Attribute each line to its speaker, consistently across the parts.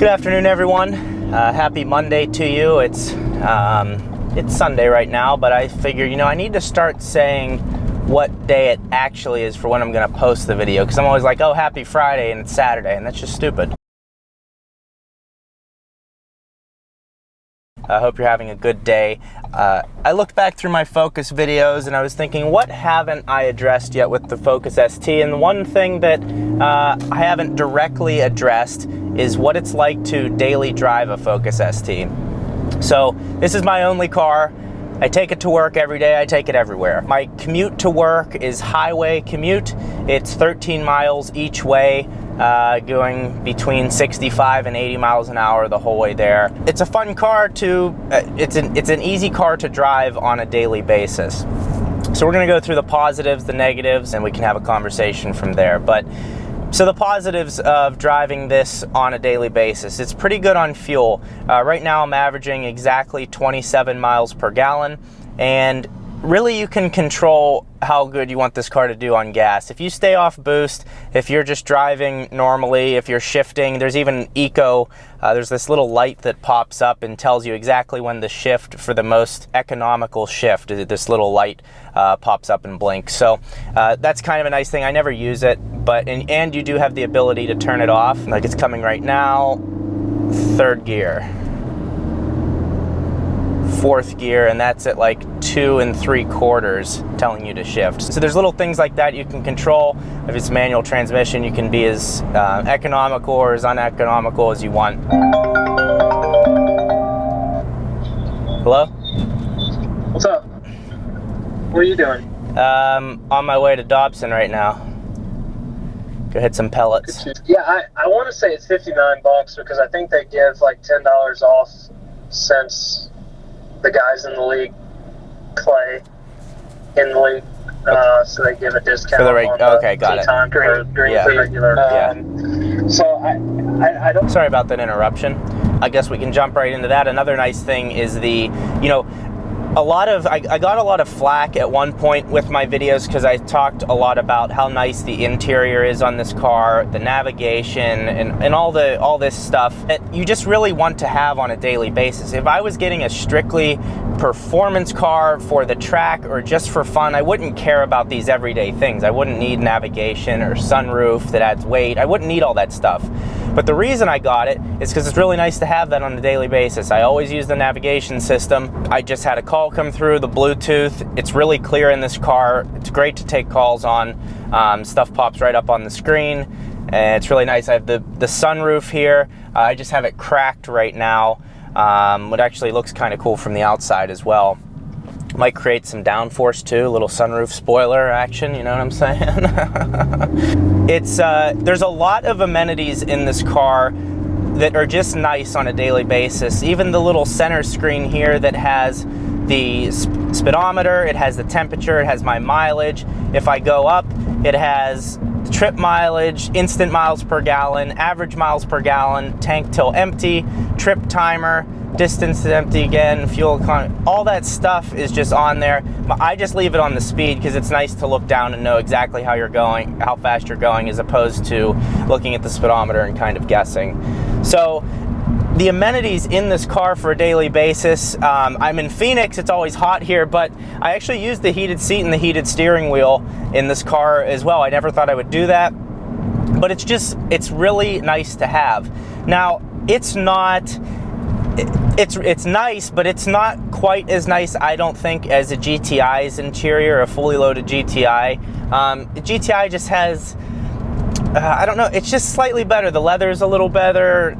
Speaker 1: Good afternoon, everyone. Happy Monday to you. It's Sunday right now, but I figure, I need to start saying what day it actually is for when I'm going to post the video, because I'm always like, oh, happy Friday, and it's Saturday, and that's just stupid. I hope you're having a good day. I looked back through my Focus videos and I was thinking, what haven't I addressed yet with the Focus ST? And the one thing that I haven't directly addressed is what it's like to daily drive a Focus ST. So this is my only car. I take it to work every day. I take it everywhere. My commute to work is highway commute. It's 13 miles each way, going between 65 and 80 miles an hour the whole way there. It's a fun car to, it's an easy car to drive on a daily basis. So we're gonna go through the positives, the negatives, and we can have a conversation from there. So the positives of driving this on a daily basis, it's pretty good on fuel. Right now I'm averaging exactly 27 miles per gallon, and really you can control how good you want this car to do on gas. If you stay off boost, if you're just driving normally, if you're shifting, there's even eco, there's this little light that pops up and tells you exactly when to shift for the most economical shift. This little light pops up and blinks. So that's kind of a nice thing. I never use it, but and you do have the ability to turn it off. Like it's coming right now, third gear, fourth gear, and that's at like 2 3/4 telling you to shift. So there's little things like that you can control. If it's manual transmission, you can be as economical or as uneconomical as you want. Hello?
Speaker 2: What's up? What are you doing?
Speaker 1: On my way to Dobson right now. Go hit some pellets.
Speaker 2: Yeah, I want to say it's $59 because I think they give like $10 off since the guys in the league play in the league, so they give a discount
Speaker 1: for the
Speaker 2: on
Speaker 1: okay, got it.
Speaker 2: time during the regular. So I don't.
Speaker 1: Sorry about that interruption. I guess we can jump right into that. Another nice thing is the, I got a lot of flack at one point with my videos because I talked a lot about how nice the interior is on this car, the navigation, and all this stuff that you just really want to have on a daily basis. If I was getting a strictly performance car for the track or just for fun, I wouldn't care about these everyday things. I wouldn't need navigation or sunroof that adds weight. I wouldn't need all that stuff. But the reason I got it is because it's really nice to have that on a daily basis. I always use the navigation system. I just had a call come through, the Bluetooth. It's really clear in this car. It's great to take calls on. Stuff pops right up on the screen, and it's really nice. I have the sunroof here. I just have it cracked right now. It actually looks kind of cool from the outside as well. Might create some downforce too, a little sunroof spoiler action, you know what I'm saying? There's a lot of amenities in this car that are just nice on a daily basis. Even the little center screen here that has the speedometer, it has the temperature, it has my mileage. If I go up, it has trip mileage, instant miles per gallon, average miles per gallon, tank till empty, trip timer, distance to empty again, fuel economy, all that stuff is just on there. I just leave it on the speed because it's nice to look down and know exactly how you're going, how fast you're going, as opposed to looking at the speedometer and kind of guessing. So the amenities in this car for a daily basis, I'm in Phoenix, it's always hot here, but I actually use the heated seat and the heated steering wheel in this car as well. I never thought I would do that, but it's really nice to have. Now, it's nice, but it's not quite as nice, I don't think, as a GTI's interior, a fully loaded GTI. The GTI just has, I don't know, it's just slightly better. The leather's a little better.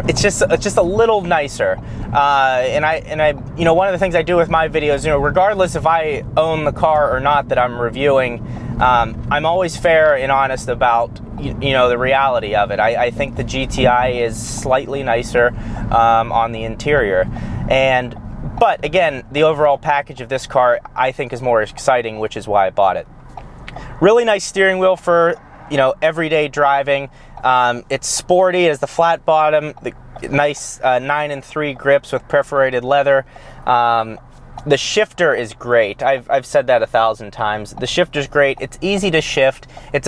Speaker 1: It's just a little nicer. And I, one of the things I do with my videos, regardless if I own the car or not that I'm reviewing, I'm always fair and honest about, the reality of it. I think the GTI is slightly nicer on the interior. But again, the overall package of this car, I think, is more exciting, which is why I bought it. Really nice steering wheel for, everyday driving. It's sporty, it has the flat bottom, the nice 9 3 grips with perforated leather. The shifter is great. I've said that 1,000 times. The shifter's great. It's easy to shift. It's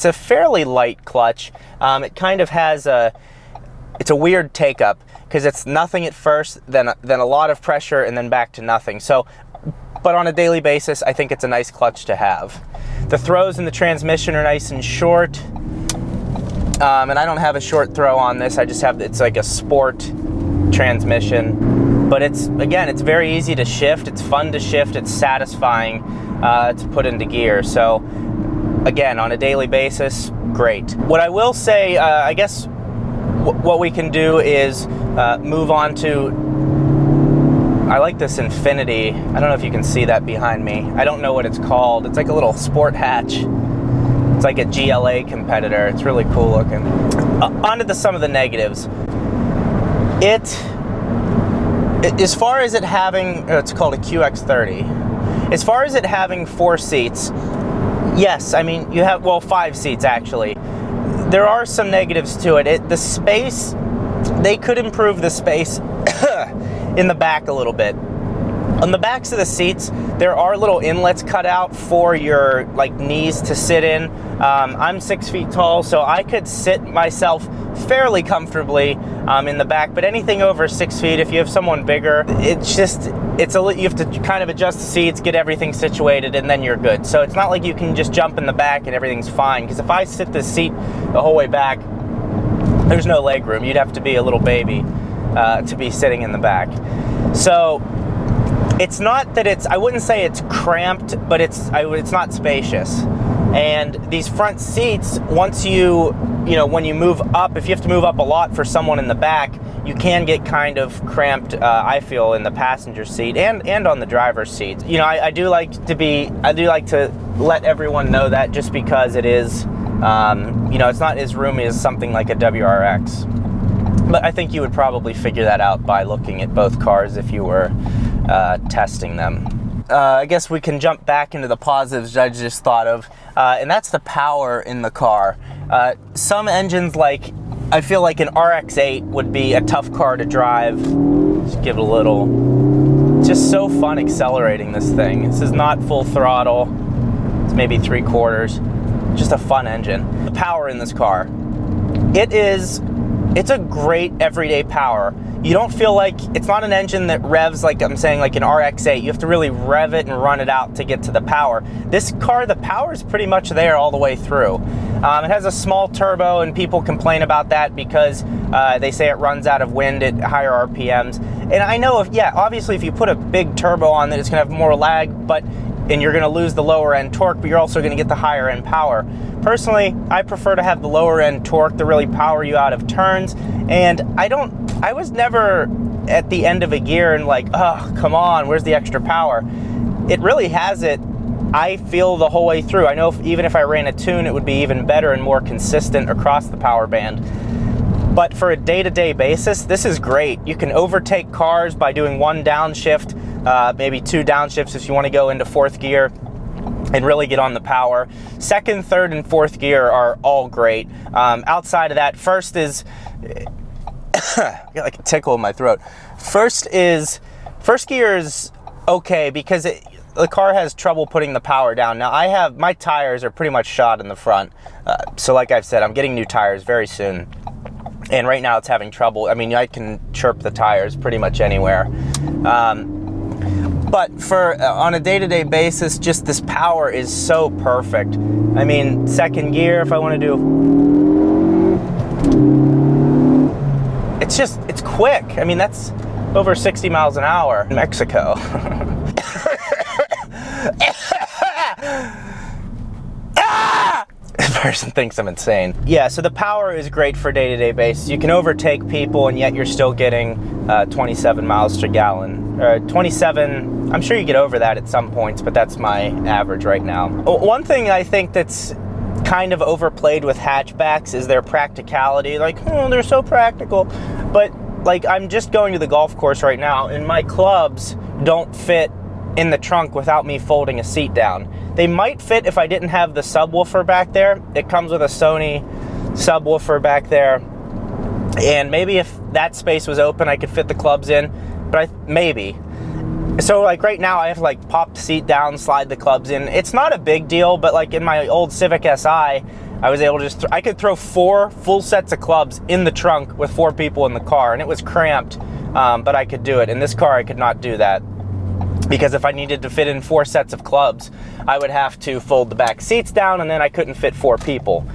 Speaker 1: a fairly light clutch. It kind of has it's a weird take up because it's nothing at first, then a lot of pressure, and then back to nothing. So, but on a daily basis, I think it's a nice clutch to have. The throws in the transmission are nice and short. And I don't have a short throw on this. I just have, it's like a sport transmission. But it's very easy to shift. It's fun to shift. It's satisfying to put into gear. So again, on a daily basis, great. What I will say, I guess what we can do is move on to, I like this Infinity. I don't know if you can see that behind me. I don't know what it's called. It's like a little sport hatch. It's like a GLA competitor. It's really cool looking. On to some of the negatives. As far as it having, it's called a QX30. As far as it having 4 seats, yes, I mean, you have, well, 5 seats actually. There are some negatives to it. The space, they could improve the space in the back a little bit. On the backs of the seats, there are little inlets cut out for your knees to sit in. I'm 6 feet tall, so I could sit myself fairly comfortably in the back, but anything over 6 feet, if you have someone bigger, you have to kind of adjust the seats, get everything situated, and then you're good. So it's not like you can just jump in the back and everything's fine, because if I sit the seat the whole way back, there's no leg room. You'd have to be a little baby to be sitting in the back. So it's not that I wouldn't say it's cramped, but it's not spacious. And these front seats, once when you move up, if you have to move up a lot for someone in the back, you can get kind of cramped, I feel, in the passenger seat and on the driver's seat. I do like to let everyone know that, just because it is, it's not as roomy as something like a WRX. But I think you would probably figure that out by looking at both cars if you were testing them. I guess we can jump back into the positives I just thought of, and that's the power in the car. Some engines, I feel like an RX-8 would be a tough car to drive. Just give it a little. It's just so fun accelerating this thing. This is not full throttle. It's maybe 3/4. Just a fun engine. The power in this car. It's a great everyday power. You don't feel like, it's not an engine that revs like I'm saying, like an RX-8. You have to really rev it and run it out to get to the power. This car, the power is pretty much there all the way through. It has a small turbo, and people complain about that because they say it runs out of wind at higher RPMs. And I know, obviously if you put a big turbo on it, it's gonna have more lag, and you're gonna lose the lower end torque, but you're also gonna get the higher end power. Personally, I prefer to have the lower end torque to really power you out of turns, and I was never at the end of a gear and oh, come on, where's the extra power? It really has it, I feel, the whole way through. I know even if I ran a tune, it would be even better and more consistent across the power band. But for a day-to-day basis, this is great. You can overtake cars by doing 1 downshift, maybe 2 downshifts if you want to go into 4th gear and really get on the power. 2nd, 3rd, and 4th gear are all great. Outside of that, first is, I got like a tickle in my throat. First gear is okay because the car has trouble putting the power down. Now my tires are pretty much shot in the front. So like I've said, I'm getting new tires very soon. And right now it's having trouble. I mean, I can chirp the tires pretty much anywhere. But on a day-to-day basis, just this power is so perfect. I mean, 2nd gear, if I want to do, it's quick. I mean, that's over 60 miles an hour in Mexico. This person thinks I'm insane. Yeah, so the power is great for day-to-day basis. You can overtake people, and yet you're still getting 27 miles per gallon. 27, I'm sure you get over that at some points, but that's my average right now. One thing I think that's kind of overplayed with hatchbacks is their practicality. They're so practical. But I'm just going to the golf course right now, and my clubs don't fit in the trunk without me folding a seat down. They might fit if I didn't have the subwoofer back there. It comes with a Sony subwoofer back there, and maybe if that space was open, I could fit the clubs in, but maybe. So like right now I have to like pop the seat down, slide the clubs in. It's not a big deal, but like in my old Civic Si, I was able to just, I could throw 4 full sets of clubs in the trunk with 4 people in the car, and it was cramped, but I could do it. In this car I could not do that, because if I needed to fit in 4 sets of clubs, I would have to fold the back seats down, and then I couldn't fit 4 people.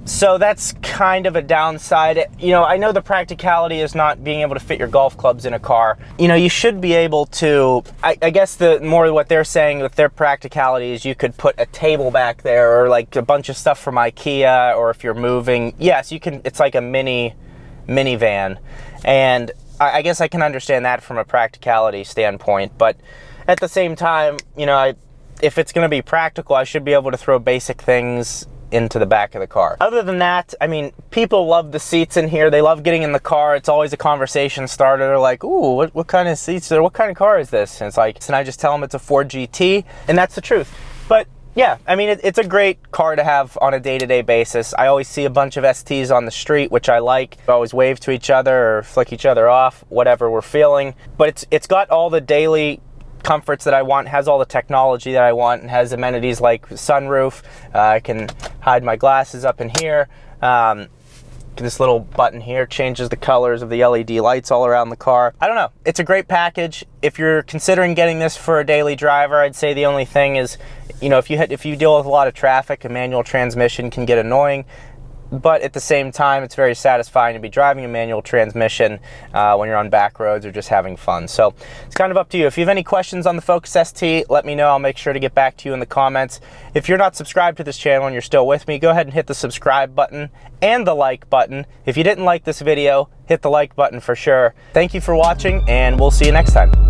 Speaker 1: So that's kind of a downside. You know, I know the practicality is not being able to fit your golf clubs in a car. You know, you should be able to, I guess the more what they're saying with their practicality is you could put a table back there, or like a bunch of stuff from IKEA, or if you're moving, yes, you can, it's like a minivan. And I guess I can understand that from a practicality standpoint, but at the same time, you know, if it's going to be practical, I should be able to throw basic things into the back of the car. Other than that, I mean, people love the seats in here. They love getting in the car. It's always a conversation starter. They're like, ooh, what kind of seats are, what kind of car is this? And it's like, and I just tell them it's a Ford GT, and that's the truth. But yeah, I mean, it's a great car to have on a day-to-day basis. I always see a bunch of STs on the street, which I like. We always wave to each other or flick each other off, whatever we're feeling. But it's got all the daily comforts that I want, has all the technology that I want, and has amenities like sunroof. I can hide my glasses up in here. This little button here changes the colors of the LED lights all around the car. I don't know, it's a great package. If you're considering getting this for a daily driver, I'd say the only thing is, you know, if you deal with a lot of traffic, a manual transmission can get annoying. But at the same time, it's very satisfying to be driving a manual transmission when you're on back roads or just having fun. So it's kind of up to you. If you have any questions on the Focus ST, let me know. I'll make sure to get back to you in the comments. If you're not subscribed to this channel and you're still with me, go ahead and hit the subscribe button and the like button. If you didn't like this video, hit the like button for sure. Thank you for watching, and we'll see you next time.